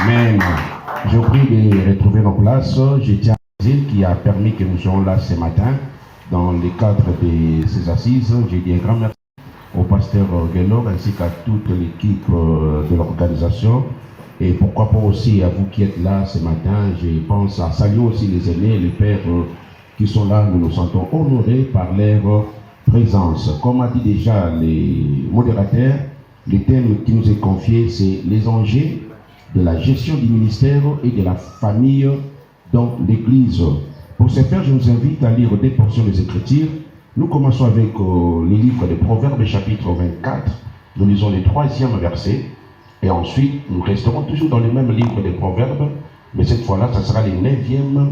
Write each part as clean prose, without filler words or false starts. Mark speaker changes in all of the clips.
Speaker 1: Amen. Je vous prie de retrouver nos places. Je tiens à dire qui a permis que nous soyons là ce matin dans le cadre de ces assises. Je dis un grand merci au pasteur Guélor ainsi qu'à toute l'équipe de l'organisation. Et pourquoi pas aussi à vous qui êtes là ce matin. Je pense à saluer aussi les aînés, les pères qui sont là. Nous nous sentons honorés par leur présence. Comme a dit déjà les modérateurs, le thème qui nous est confié, c'est les enjeux de la gestion du ministère et de la famille dans l'Église. Pour ce faire, je vous invite à lire des portions des Écritures. Nous commençons avec les livres de Proverbes, chapitre 24. Nous lisons le 3e verset. Et ensuite, nous resterons toujours dans le même livre de Proverbes. Mais cette fois-là, ça sera le 9e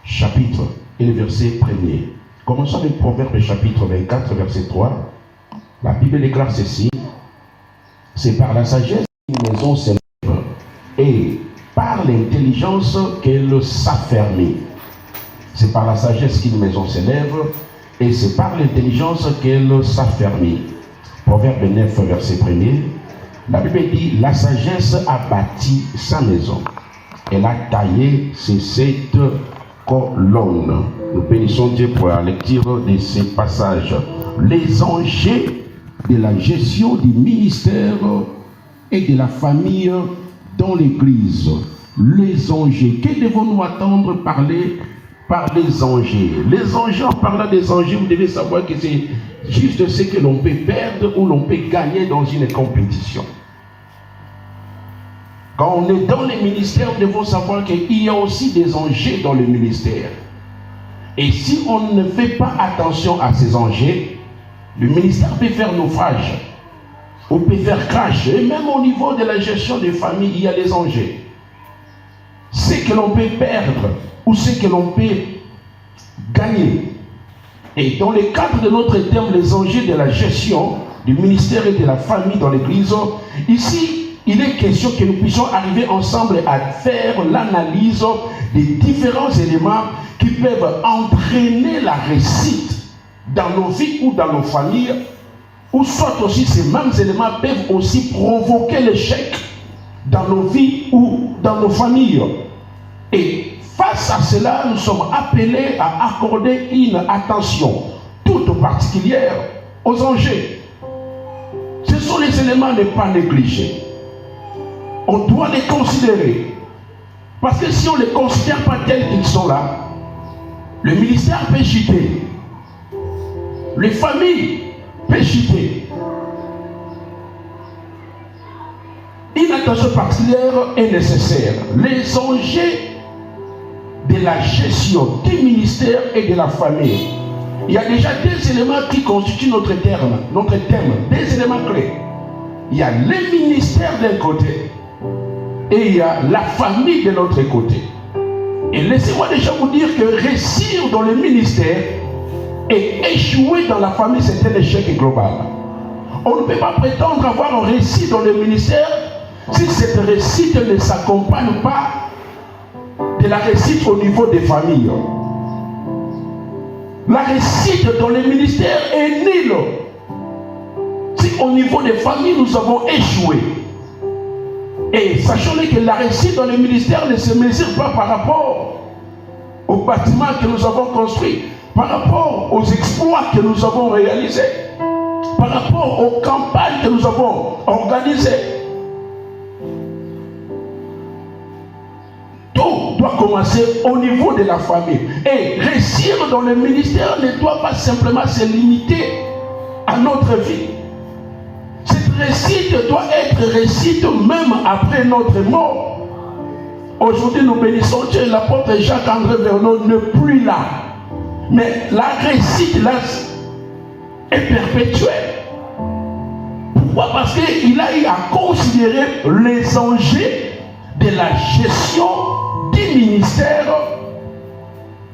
Speaker 1: chapitre et le verset 1er. Commençons avec Proverbes, chapitre 24, verset 3. La Bible déclare ceci. C'est par la sagesse qu'une maison s'élève et par l'intelligence qu'elle s'affermit. C'est par la sagesse qu'une maison s'élève et c'est par l'intelligence qu'elle s'affermit. Proverbe 9, verset 1er. La Bible dit, la sagesse a bâti sa maison. Elle a taillé ses 7 colonnes. Nous bénissons Dieu pour la lecture de ces passages. Les enjeux de la gestion du ministère et de la famille dans l'Église. Les enjeux. Que devons-nous attendre parler par les enjeux? Les enjeux, en parlant des enjeux, vous devez savoir que c'est juste ce que l'on peut perdre ou l'on peut gagner dans une compétition. Quand on est dans les ministères, nous devons savoir qu'il y a aussi des enjeux dans le ministère. Et si on ne fait pas attention à ces enjeux, le ministère peut faire naufrage, on peut faire crash. Et même au niveau de la gestion des familles, il y a des enjeux. Ce que l'on peut perdre ou ce que l'on peut gagner. Et dans le cadre de notre thème, les enjeux de la gestion du ministère et de la famille dans l'Église, ici, il est question que nous puissions arriver ensemble à faire l'analyse des différents éléments qui peuvent entraîner la réussite dans nos vies ou dans nos familles, ou soit aussi ces mêmes éléments peuvent aussi provoquer l'échec dans nos vies ou dans nos familles. Et face à cela, nous sommes appelés à accorder une attention toute particulière aux enjeux. Ce sont les éléments à ne pas négliger. On doit les considérer. Parce que si on ne les considère pas tels qu'ils sont là, le ministère peut chuter. Les familles peuvent chuter. Une attention particulière est nécessaire. Les enjeux de la gestion du ministère et de la famille. Il y a déjà deux éléments qui constituent notre thème, deux éléments clés. Il y a le ministère d'un côté et il y a la famille de l'autre côté. Et laissez-moi déjà vous dire que réussir dans le ministère et échouer dans la famille, c'est un échec global. On ne peut pas prétendre avoir un réussite dans le ministère si cette réussite ne s'accompagne pas de la réussite au niveau des familles. La réussite dans le ministère est nulle si au niveau des familles nous avons échoué. Et sachons que la réussite dans le ministère ne se mesure pas par rapport aux bâtiments que nous avons construits, par rapport aux exploits que nous avons réalisés, par rapport aux campagnes que nous avons organisées. Tout doit commencer au niveau de la famille. Et réussir dans le ministère ne doit pas simplement se limiter à notre vie. Cette réussite doit être réussite même après notre mort. Aujourd'hui, nous bénissons Dieu, l'apôtre Jacques-André Vernon n'est plus là. Mais la réussite là est perpétuelle. Pourquoi? Parce qu'il a eu à considérer les enjeux de la gestion du ministère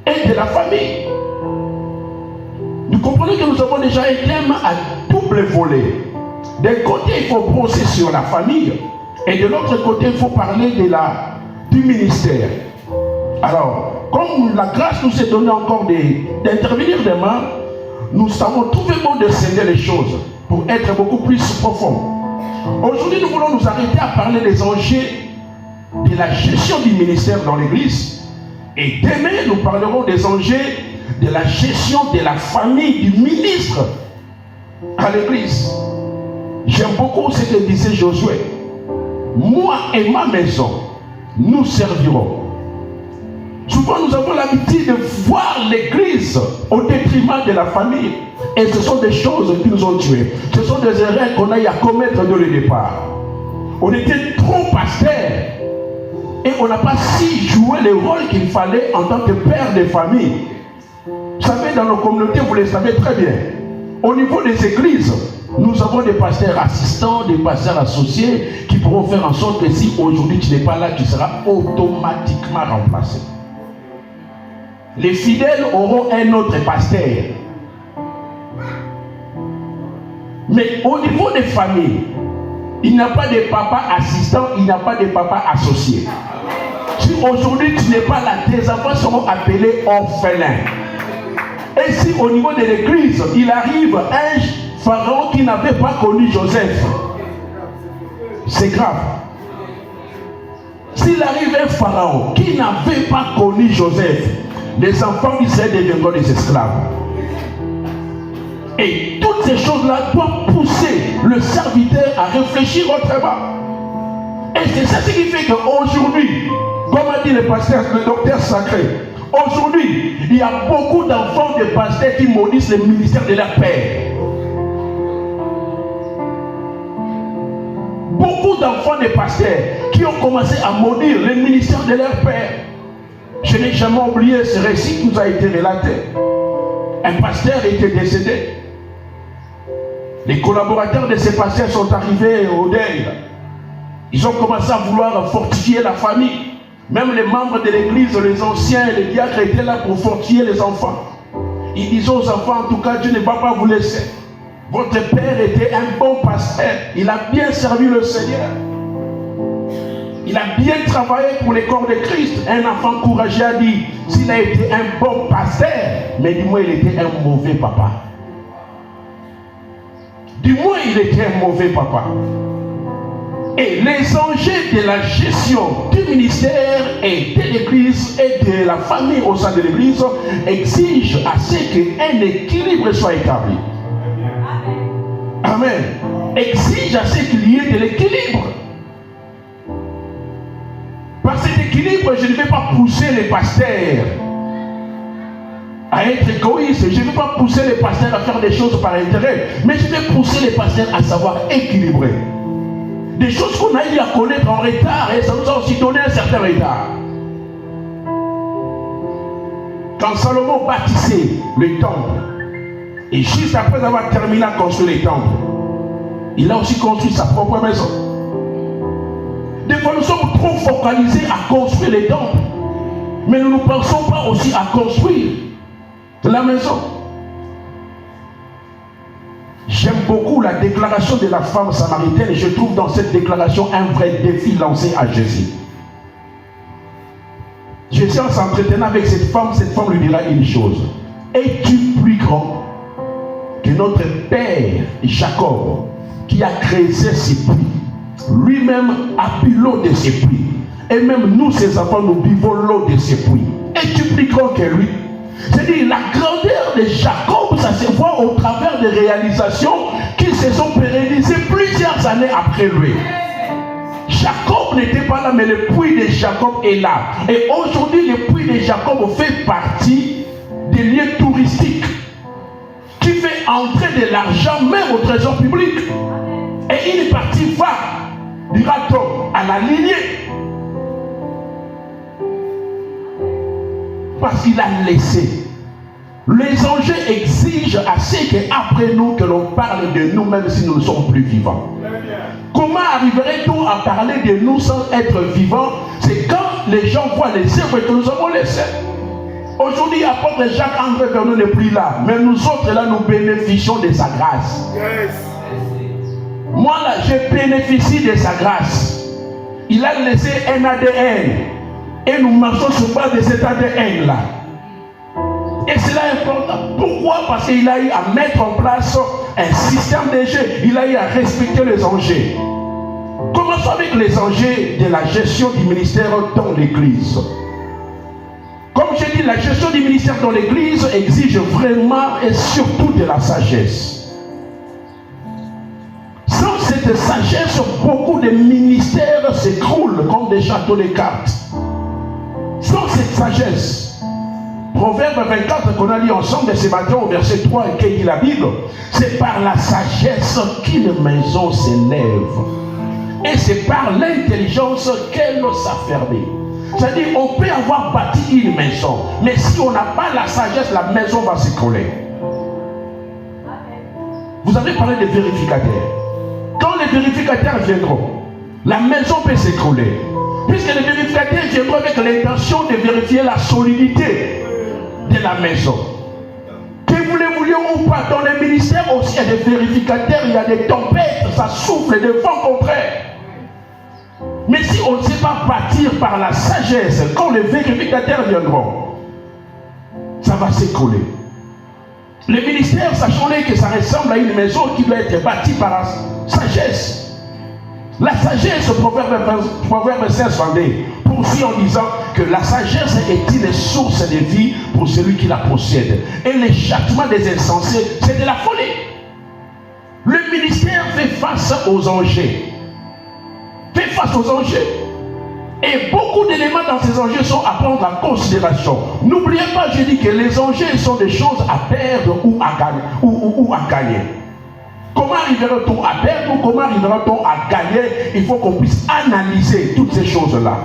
Speaker 1: et de la famille. Nous comprenons que nous avons déjà un thème à double volet. D'un côté, il faut brosser sur la famille, et de l'autre côté, il faut parler du ministère. Alors, comme la grâce nous est donnée encore d'intervenir demain, nous savons trouver bon de sceller les choses pour être beaucoup plus profonds. Aujourd'hui, nous voulons nous arrêter à parler des enjeux de la gestion du ministère dans l'église. Et demain, nous parlerons des enjeux de la gestion de la famille du ministre à l'église. J'aime beaucoup ce que disait Josué. Moi et ma maison, nous servirons. Souvent, nous avons l'habitude de voir l'église au détriment de la famille. Et ce sont des choses qui nous ont tués. Ce sont des erreurs qu'on a eu à commettre dès le départ. On était trop pasteurs. Et on n'a pas si joué le rôle qu'il fallait en tant que père de famille. Vous savez, dans nos communautés, vous le savez très bien. Au niveau des églises, nous avons des pasteurs assistants, des pasteurs associés qui pourront faire en sorte que si aujourd'hui tu n'es pas là, tu seras automatiquement remplacé. Les fidèles auront un autre pasteur. Mais au niveau des familles, il n'y a pas de papa assistant, il n'y a pas de papa associé. Si aujourd'hui tu n'es pas là, tes enfants seront appelés orphelins. Et si au niveau de l'église, il arrive un pharaon qui n'avait pas connu Joseph, c'est grave. S'il arrive un pharaon qui n'avait pas connu Joseph, les enfants d'Israël deviendront des esclaves. Et toutes ces choses-là doivent pousser le serviteur à réfléchir autrement. Et c'est ça qui fait qu'aujourd'hui, comme a dit le pasteur, le docteur Sacré, aujourd'hui, il y a beaucoup d'enfants de pasteurs qui maudissent le ministère de leur père. Beaucoup d'enfants de pasteurs qui ont commencé à maudire le ministère de leur père. Je n'ai jamais oublié ce récit qui nous a été relaté. Un pasteur était décédé. Les collaborateurs de ces pasteurs sont arrivés au deuil. Ils ont commencé à vouloir fortifier la famille. Même les membres de l'église, les anciens, les diacres étaient là pour fortifier les enfants. Ils disaient aux enfants, en tout cas, Dieu ne va pas vous laisser. Votre père était un bon pasteur. Il a bien servi le Seigneur. Il a bien travaillé pour le corps de Christ. Un enfant courageux a dit, s'il a été un bon pasteur, mais du moins il était un mauvais papa. Du moins il était un mauvais papa. Et les enjeux de la gestion du ministère et de l'église et de la famille au sein de l'église exigent à ce qu'un équilibre soit établi. Amen. Exige à ce qu'il y ait de l'équilibre. Par cet équilibre, je ne vais pas pousser les pasteurs à être égoïstes. Je ne vais pas pousser les pasteurs à faire des choses par intérêt. Mais je vais pousser les pasteurs à savoir équilibrer. Des choses qu'on a eu à connaître en retard, et ça nous a aussi donné un certain retard. Quand Salomon bâtissait le temple, et juste après avoir terminé à construire le temple, il a aussi construit sa propre maison. Des fois, nous sommes trop focalisés à construire les temples, mais nous ne pensons pas aussi à construire la maison. J'aime beaucoup la déclaration de la femme samaritaine et je trouve dans cette déclaration un vrai défi lancé à Jésus. Jésus, en s'entretenant avec cette femme lui dira une chose. Es-tu plus grand que notre père Jacob qui a créé ces puits? Lui-même a bu l'eau de ces puits. Et même nous, ses enfants, nous buvons l'eau de ces puits. Es-tu plus grand que lui? C'est-à-dire, la grandeur de Jacob, ça se voit au travers des réalisations qui se sont pérennisées plusieurs années après lui. Jacob n'était pas là, mais le puits de Jacob est là. Et aujourd'hui, le puits de Jacob fait partie des lieux touristiques qui fait entrer de l'argent même au trésor public. Et une partie va, dira-t-on, à la lignée. Parce qu'il a laissé. Les enjeux exigent à ce qu'après nous, que l'on parle de nous, même si nous ne sommes plus vivants. Comment arriverait-on à parler de nous sans être vivants? C'est quand les gens voient les œuvres que nous avons laissées. Aujourd'hui, apôtre Jacques-André Vernon n'est plus là. Mais nous autres, là, nous bénéficions de sa grâce. Moi, là, je bénéficie de sa grâce. Il a laissé un ADN. Et nous marchons sur base de cet ADN-là. Et cela est important. Pourquoi? Parce qu'il a eu à mettre en place un système de jeu. Il a eu à respecter les enjeux. Comment Commençons avec les enjeux de la gestion du ministère dans l'Église. Comme j'ai dit, la gestion du ministère dans l'Église exige vraiment et surtout de la sagesse. Sans cette sagesse, beaucoup de ministères s'écroulent comme des châteaux de cartes. Sans cette sagesse, Proverbe 24 qu'on a lu ensemble ce matin au verset 3 et qui dit la Bible, c'est par la sagesse qu'une maison s'élève. Et c'est par l'intelligence qu'elle s'affermit. C'est-à-dire, on peut avoir bâti une maison, mais si on n'a pas la sagesse, la maison va s'écrouler. Vous avez parlé des vérificateurs. Quand les vérificateurs viendront, la maison peut s'écrouler. Puisque les vérificateurs viendront avec l'intention de vérifier la solidité de la maison. Que vous le vouliez ou pas, dans les ministères aussi, il y a des vérificateurs, il y a des tempêtes, ça souffle, des vents contraires. Mais si on ne sait pas bâtir par la sagesse, quand les vérificateurs viendront, ça va s'écrouler. Les ministères, sachons-les que ça ressemble à une maison qui doit être bâtie par la sagesse. La sagesse, Proverbe 16, 22, poursuit en disant que la sagesse est une source de vie pour celui qui la possède. Et les châtiments des insensés, c'est de la folie. Le ministère fait face aux enjeux. Fait face aux enjeux. Et beaucoup d'éléments dans ces enjeux sont à prendre en considération. N'oubliez pas, je dis que les enjeux sont des choses à perdre ou à gagner. Ou à gagner. Comment arrivera-t-on à perdre ou comment arrivera-t-on à gagner? Il faut qu'on puisse analyser toutes ces choses-là.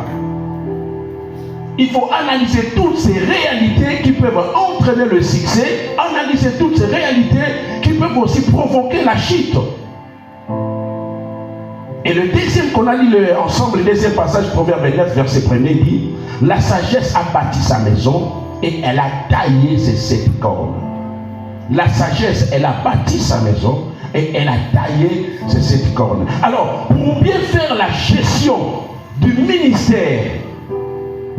Speaker 1: Il faut analyser toutes ces réalités qui peuvent entraîner le succès, analyser toutes ces réalités qui peuvent aussi provoquer la chute. Et le deuxième qu'on a lu ensemble, le deuxième passage, Proverbe 9, verset 1er, dit: la sagesse a bâti sa maison et elle a taillé ses 7 cornes. La sagesse, elle a bâti sa maison et elle a taillé ses 7 cornes. Alors, pour bien faire la gestion du ministère,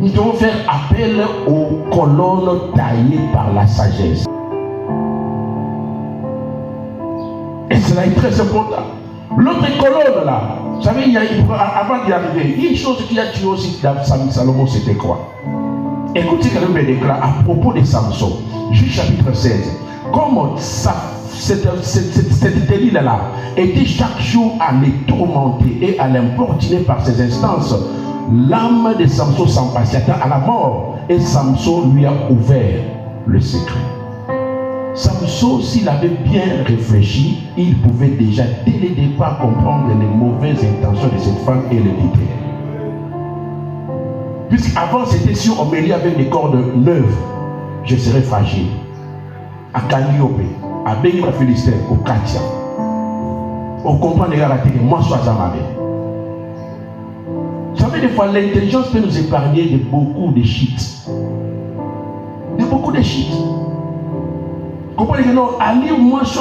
Speaker 1: nous devons faire appel aux colonnes taillées par la sagesse. Et cela est très important. L'autre colonne là, vous savez, avant d'y arriver, il y a une chose qui a tué aussi Salomon, c'était quoi? Écoutez quand même déclare à propos de Samson, Juge chapitre 16. Comme cette Delilah-là était chaque jour à les tourmenter et à l'importuner par ses instances, l'âme de Samson s'impatienta à la mort et Samson lui a ouvert le secret. Samson, s'il avait bien réfléchi, il pouvait déjà dès le départ comprendre les mauvaises intentions de cette femme et le libérer. Puisqu'avant c'était sûr, on me lit avec des cordes neuves, je serais fragile. À Calliope, à Béhima Philistin, au Katia. On comprend les gars que moi je suis Zamabé. Vous savez, des fois, l'intelligence peut nous épargner de beaucoup de shit. De beaucoup de shit. Comprenez que non, allez, moi je suis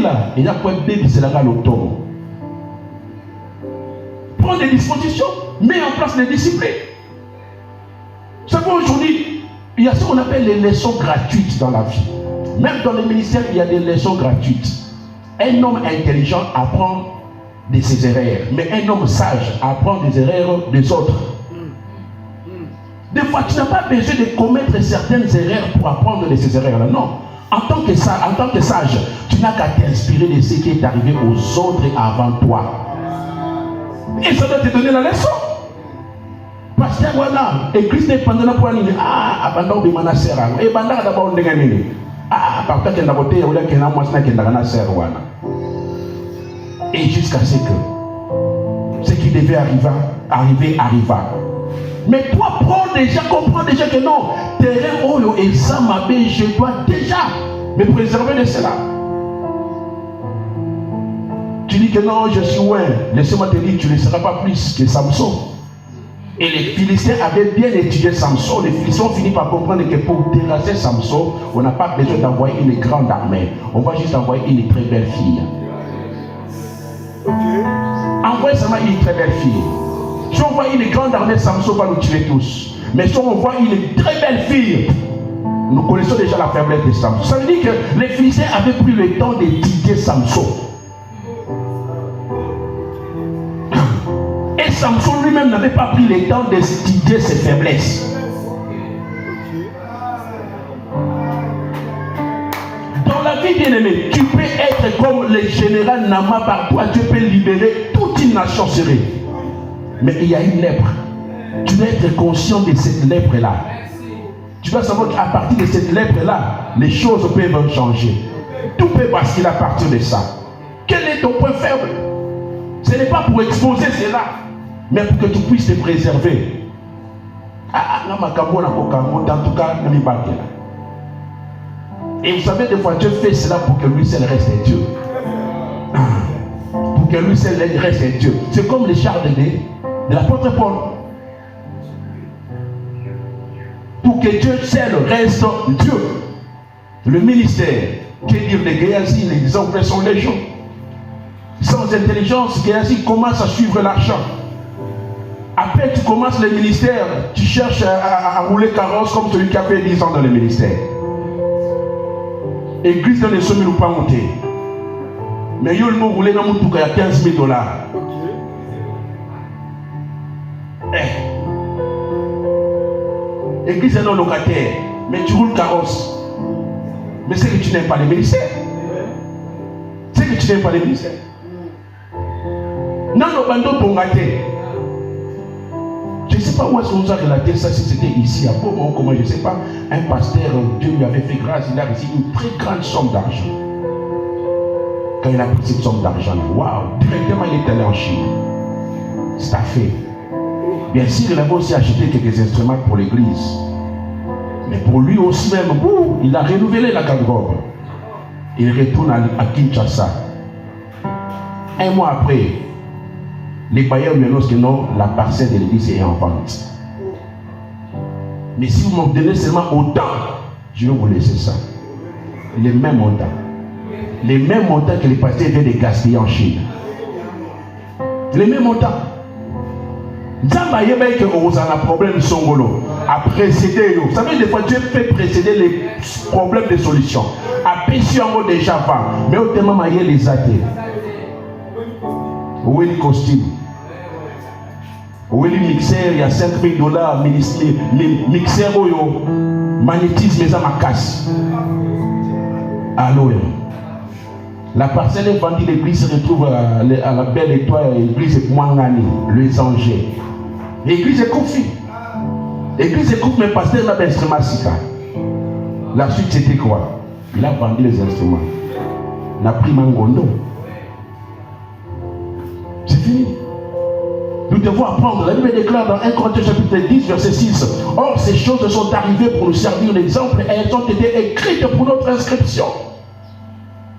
Speaker 1: là. Et là, pour un bébé, c'est là le tombe. Prends des dispositions, mets en place des disciplines. Vous savez, aujourd'hui, il y a ce qu'on appelle les leçons gratuites dans la vie. Même dans les ministères, il y a des leçons gratuites. Un homme intelligent apprend de ses erreurs, mais un homme sage apprend des erreurs des autres. Des fois, tu n'as pas besoin de commettre certaines erreurs pour apprendre de ces erreurs-là. Non. En tant que sage, tu n'as qu'à t'inspirer de ce qui est arrivé aux autres avant toi. Et ça doit te donner la leçon. Parce que voilà, et Christ est pendant la poignée. Ah, abandon de manasera. Et bandara d'abord de gagner. Ah, par contre, il a voté, il a qu'il a moitié qu'il a gagné. Et jusqu'à ce qui devait arriver arriva. Mais toi, comprends déjà que non, terrain oyo et ça m'appelle, je dois déjà me préserver de cela. Tu dis que non, je suis loin. Laissez-moi te dire, tu ne seras pas plus que Samson. Et les Philistins avaient bien étudié Samson. Les Philistins ont fini par comprendre que pour terrasser Samson, on n'a pas besoin d'envoyer une grande armée. On va juste envoyer une très belle fille. Envoyez seulement une très belle fille. Si on voit une grande armée, Samson va nous tuer tous. Mais si on voit une très belle fille, nous connaissons déjà la faiblesse de Samson. Ça veut dire que les Philistins avaient pris le temps d'étudier Samson. Et Samson lui-même n'avait pas pris le temps d'étudier ses faiblesses. Dans la vie, bien-aimé, tu peux être comme le général Nama. Par toi, tu peux libérer toute une nation syrienne. Mais il y a une lèpre. Tu dois être conscient de cette lèpre-là. Tu dois savoir qu'à partir de cette lèpre-là, les choses peuvent changer. Tout peut basculer à partir de ça. Quel est ton point faible? Ce n'est pas pour exposer cela, mais pour que tu puisses te préserver. En tout cas, et vous savez, des fois, Dieu fait cela pour que lui seul reste Dieu. Pour que lui seul reste Dieu. C'est comme les chars de l'apôtre Paul. Pour que Dieu seul reste Dieu. Le ministère, que dire de Géasi, les exemples sont légion. Sans intelligence, Géasi commence à suivre l'argent. Après, tu commences le ministère, tu cherches à rouler carrosse comme celui qui a fait 10 ans dans le ministère. Église dans les sommes nous pas monter. Mais il y a le roulé dans mon tout cas, il y a $15 000. Église est non locataire, mais tu roules carrosse. Mais c'est que tu n'aimes pas les ministères. C'est que tu n'aimes pas les ministères. Non, non, bando ton gâté. Je ne sais pas où est-ce qu'on nous a relaté ça, si c'était ici à Bobo ou comment, je ne sais pas. Un pasteur, Dieu lui avait fait grâce, il a reçu une très grande somme d'argent. Quand il a pris cette somme d'argent, waouh, directement il est allé en Chine. C'est à fait. Bien sûr, il avait aussi acheté quelques instruments pour l'église. Mais pour lui aussi même, il a renouvelé la garde-robe. Il retourne à Kinshasa. Un mois après, les bailleurs me disent que non, la parcelle de l'église est en vente. Mais si vous me donnez seulement autant, je vais vous laisser ça. Les mêmes montants. Les mêmes montants que les pasteurs viennent de gaspiller en Chine. Les mêmes montants. Zamba yeba que on a un problème de songolo. À précéder, vous savez, des fois Dieu fait précéder les problèmes de solution. À pécher en mode déjà avant. Mais au thème maillé les athées. Où est le costume? Où est le mixeur? Il y a $5 000. Mixeur, magnétisme, ça m'a casse. Allô. La parcelle est vendue, l'église se retrouve à la belle étoile, l'église est Mwangani, les Angers. L'église est confiée. L'église est confiée, mais le pasteur n'a pas d'instrument. La suite, c'était quoi? Il a vendu les instruments. Il a pris Mangondo. C'est fini. Nous devons apprendre. La Bible déclare dans 1 Corinthiens chapitre 10, verset 6. Or, ces choses sont arrivées pour nous servir d'exemple et elles ont été écrites pour notre inscription.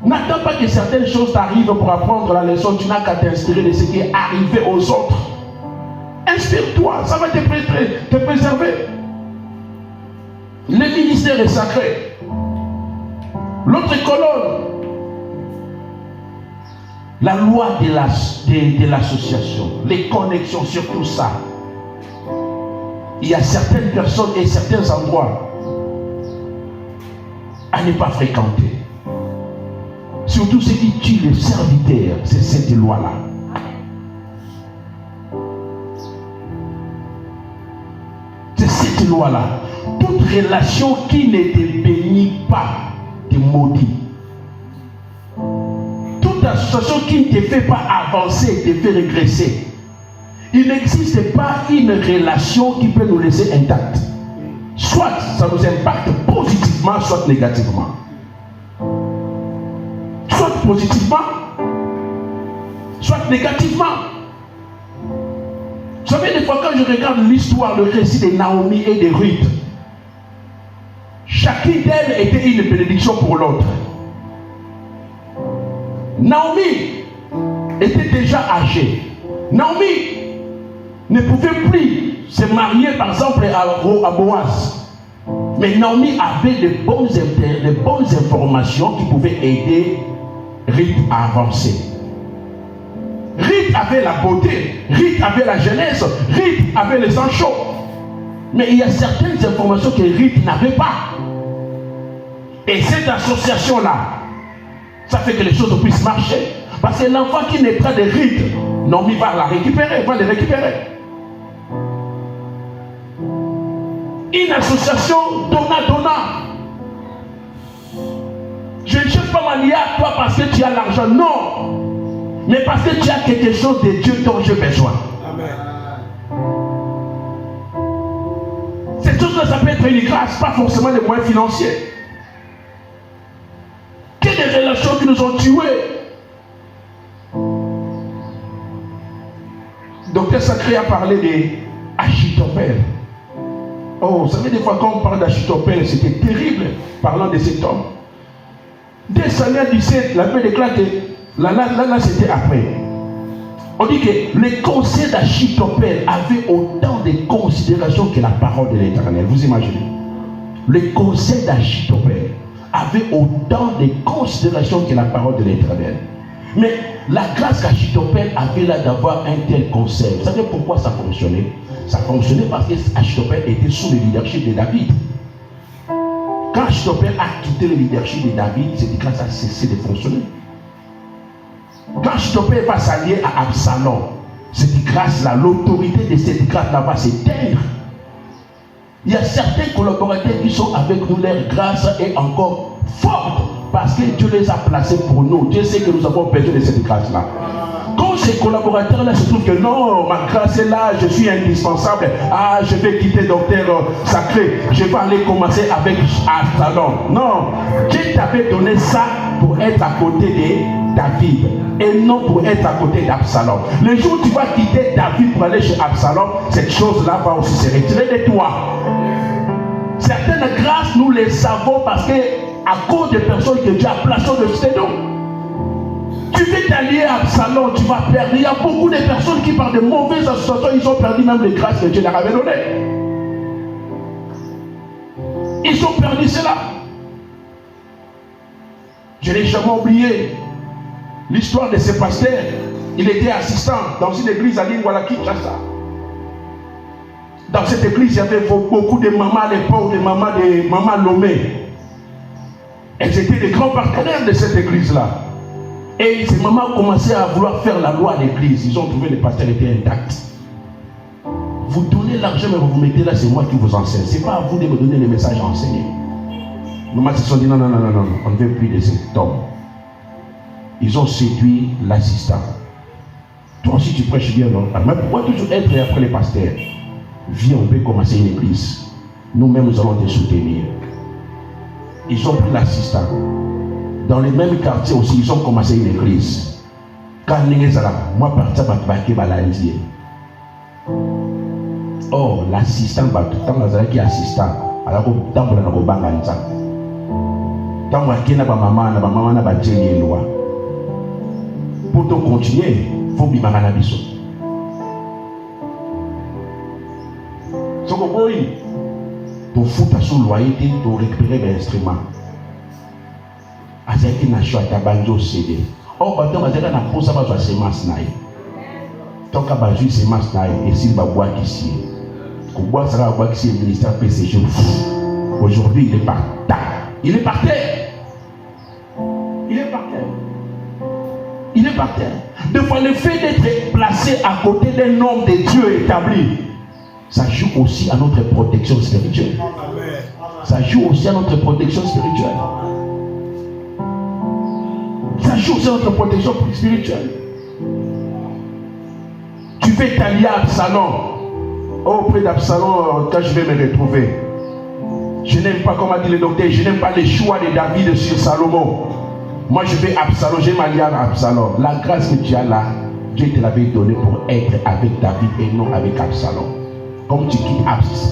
Speaker 1: N'attends pas que certaines choses t'arrivent pour apprendre la leçon. Tu n'as qu'à t'inspirer de ce qui est arrivé aux autres. Inspire-toi, ça va te préserver. Le ministère est sacré. L'autre colonne, la loi de l'association, les connexions sur tout ça. Il y a certaines personnes et certains endroits à ne pas fréquenter. Surtout ce qui tue les serviteurs, c'est cette loi-là. C'est cette loi-là. Toute relation qui ne te bénit pas te maudit. Toute association qui ne te fait pas avancer, te fait régresser. Il n'existe pas une relation qui peut nous laisser intacte. Soit ça nous impacte positivement, soit négativement. Soit positivement, soit négativement. Vous savez, des fois, quand je regarde l'histoire, le récit de Naomi et de Ruth, chacune d'elles était une bénédiction pour l'autre. Naomi était déjà âgée. Naomi ne pouvait plus se marier, par exemple, à Boaz. Mais Naomi avait de bonnes informations qui pouvaient aider Ruth à avancer. Ruth avait la beauté, Ruth avait la jeunesse, Ruth avait les sangs chauds. Mais il y a certaines informations que Ruth n'avait pas. Et cette association-là, ça fait que les choses puissent marcher. Parce que l'enfant qui naîtra de Ruth Non, mais va la récupérer, va les récupérer. Une association donna. Je ne cherche pas ma liée à toi parce que tu as l'argent, non. Mais parce que tu as quelque chose de Dieu dont j'ai besoin. Amen. Cette chose-là, ça peut être une grâce, pas forcément des moyens financiers. Quelles des relations qui nous ont tués. Docteur Sacré a parlé d'Achitophel. Oh, vous savez, des fois quand on parle d'Achitophel, c'était terrible, parlant de cet homme. Dès Samuel 17, la Bible déclare que là, c'était après. On dit que les conseils d'Achitophel avaient autant de considération que la parole de l'Éternel. Vous imaginez? Les conseils d'Achitophel avaient autant de considération que la parole de l'Éternel. Mais la grâce qu'Achitophel avait là d'avoir un tel conseil, vous savez pourquoi ça fonctionnait? Ça fonctionnait parce qu'Achitophel était sous le leadership de David. Quand Achitophel a quitté le leadership de David, cette grâce a cessé de fonctionner. Quand Achitophel va s'allier à Absalom, cette grâce-là, l'autorité de cette grâce-là va s'éteindre. Il y a certains collaborateurs qui sont avec nous, leur grâce est encore forte parce que Dieu les a placés pour nous. Dieu sait que nous avons besoin de cette grâce-là. Quand ces collaborateurs-là se trouvent que non, ma grâce est là, je suis indispensable. Ah, je vais quitter Docteur Sacré, je vais aller commencer avec Absalom. Non, Dieu t'avait donné ça pour être à côté de David et non pour être à côté d'Absalom. Le jour où tu vas quitter David pour aller chez Absalom, cette chose-là va aussi se retirer de toi. Certaines grâces, nous les savons parce que à cause des personnes que Dieu a placées au-dessus de nous. Tu veux t'allier à Absalom, tu vas perdre. Il y a beaucoup de personnes qui, par de mauvaises associations, ils ont perdu même les grâces que Dieu leur avait données. Ils ont perdu cela. Je n'ai jamais oublié l'histoire de ce pasteur. Il était assistant dans une église à Lingwala-Kinshasa. Dans cette église, il y avait beaucoup de mamans à l'époque, des mamans Lomé. Elles étaient des grands partenaires de cette église-là. Et ces mamans commençaient à vouloir faire la loi à l'église. Ils ont trouvé que le pasteur était intact. Vous donnez l'argent, mais vous mettez là, c'est moi qui vous enseigne. Ce n'est pas à vous de me donner les messages à enseigner. Maman se sont dit non, on ne veut plus de cet homme. Ils ont séduit l'assistant. Toi aussi tu prêches bien, non? Mais pourquoi toujours être après les pasteurs? Viens, on peut commencer une église. Nous-mêmes, nous allons te soutenir. Ils ont pris l'assistant. Dans les mêmes quartiers aussi, ils ont commencé une église. Quand moi, partir oh, l'assistant, tant qui est assistant, alors tant que nous avons tant que nous avons loi. Pour te continuer, il faut bien faire des choses. Si tu fous sur loyer, tu récupérer des instruments. Azaki na shota banjo CD. Oh, bateau azaki na posa ba semence na ye. Tant ka ba ju semence na ye et s'il ba boire ici. Ko boire ça va boire ici le ministère PCG. Aujourd'hui, il est par terre. Il est par terre. Il est par terre. Il est par terre. De fois le fait d'être placé à côté d'un homme de Dieu établi, ça joue aussi à notre protection spirituelle. Ça joue aussi à notre protection spirituelle. Ça joue sur notre protection spirituelle. Tu veux t'allier à Absalom. Auprès d'Absalom, quand je vais me retrouver, je n'aime pas, comme a dit le docteur, je n'aime pas les choix de David sur Salomon. Moi je vais Absalom, je m'allie à Absalom. La grâce que tu as là, Dieu te l'avait donnée pour être avec David et non avec Absalom. Comme tu quittes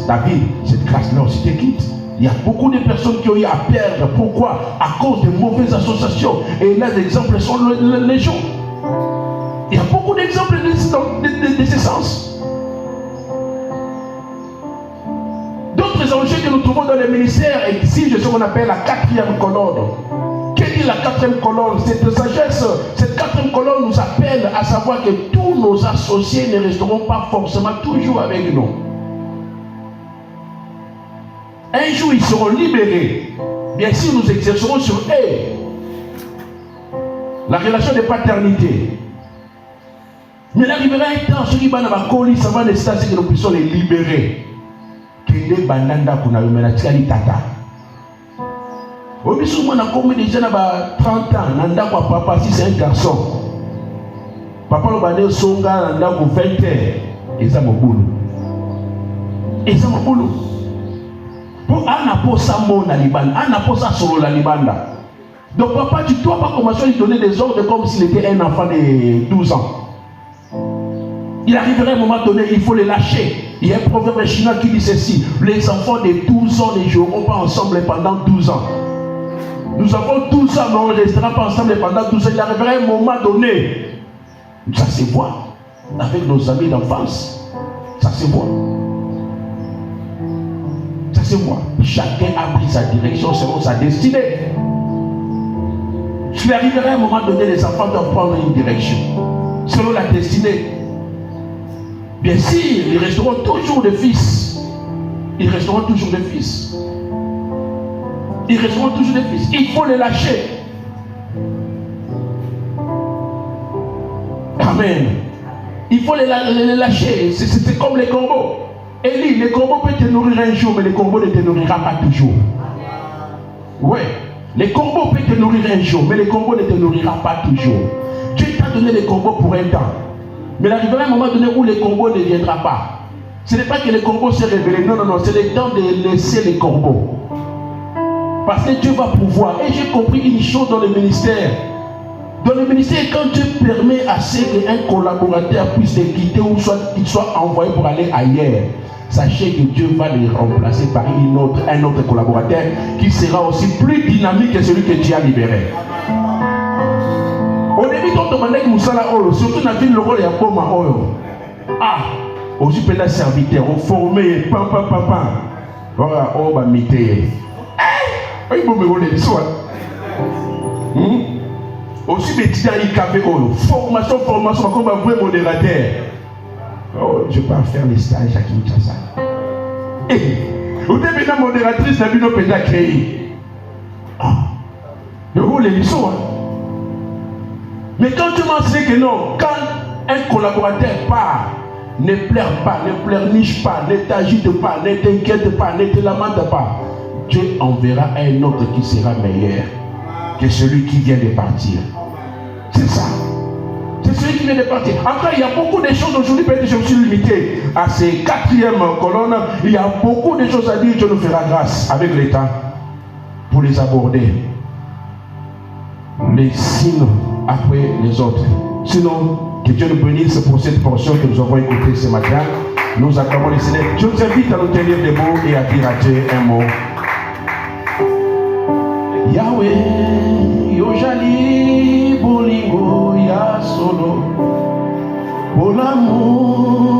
Speaker 1: David, cette grâce-là aussi te quitte. Il y a beaucoup de personnes qui ont eu à perdre. Pourquoi? À cause de mauvaises associations. Et là, les exemples sont les gens. Il y a beaucoup d'exemples de ce sens. D'autres enjeux que nous trouvons dans les ministères, et ici, je sais qu'on appelle la 4e colonne. Quelle est la 4e colonne? Cette sagesse, cette 4e colonne nous appelle à savoir que tous nos associés ne resteront pas forcément toujours avec nous. Un jour, ils seront libérés. Bien sûr, nous exercerons sur eux la relation de paternité. Mais il arrivera un temps, ceux qui vont avoir colis, ça va nécessiter que nous puissions les libérer. Kende bandanda kuna yomena tikali tata. Obisu mwana comme déjà na ba 30 ans, nanda kwa papa si c'est un garçon. Papa lo bane songa nanda ko 20 ans, eza mobulu. Eza mobulu. Pour ana posa mona libanda, ana posa solo la libanda. Donc papa, tu dois pas commencer à lui donner des ordres comme s'il était un enfant de 12 ans. Il arriverait à un moment donné, il faut les lâcher. Il y a un proverbe chinois qui dit ceci: les enfants de 12 ans ne joueront pas ensemble pendant 12 ans. Nous avons 12 ans, mais on ne restera pas ensemble pendant 12 ans. Il arriverait à un moment donné. Ça se voit avec nos amis d'enfance. Ça se voit. Ça se voit. Chacun a pris sa direction selon sa destinée. Il arriverait à un moment donné, les enfants doivent prendre une direction selon la destinée. Bien sûr, ils resteront toujours des fils. Ils resteront toujours des fils. Ils resteront toujours des fils. Il faut les lâcher. Amen. Il faut les lâcher. C'est comme les corbeaux. Élie, les corbeaux peuvent te nourrir un jour, mais les corbeaux ne te nourrira pas toujours. Oui. Les corbeaux peuvent te nourrir un jour, mais les corbeaux ne te nourrira pas toujours. Dieu t'a donné les corbeaux pour un temps. Mais il arrivera un moment donné où les corbeaux ne viendront pas. Ce n'est pas que les corbeaux se révèlent. Non, non, non. C'est le temps de laisser les corbeaux. Parce que Dieu va pouvoir. Et j'ai compris une chose dans le ministère. Dans le ministère, quand Dieu permet à ce qu'un collaborateur puisse les quitter ou qu'il soit envoyé pour aller ailleurs, sachez que Dieu va les remplacer par un autre collaborateur qui sera aussi plus dynamique que celui que Dieu a libéré. Au début, quand on demandait que Moussala Oyo, surtout dans la ville, le rôle est à Poma Oyo. Ah, aussi peut être serviteur, on formé, pam. Voilà, on va miter. Oui, bon, mais on est soit. Aussi, mais tu as café Oyo. Formation, comme un vrai modérateur. Oh, je peux faire les stages à Kinshasa. Au début, la modératrice n'a vu nos pédas créés. Le rôle est l'histoire. Mais quand tu m'enseignes que non, quand un collaborateur part, ne pleure pas, ne pleurniche pas, ne t'agite pas, ne t'inquiète pas, ne te lamente pas, Dieu enverra un autre qui sera meilleur que celui qui vient de partir. C'est ça. C'est celui qui vient de partir. Après, il y a beaucoup de choses aujourd'hui, peut-être que je me suis limité à ces 4e colonnes. Il y a beaucoup de choses à dire. Dieu nous fera grâce avec l'État pour les aborder. Les signes après les autres. Sinon, que Dieu nous bénisse pour cette portion que nous avons écoutée ce matin. Nous acclamons les Seigneur. Je vous invite à nous tenir debout et à dire à Dieu un mot. Yahweh, Yojali, Bolingo, Ya Solo, pour l'amour.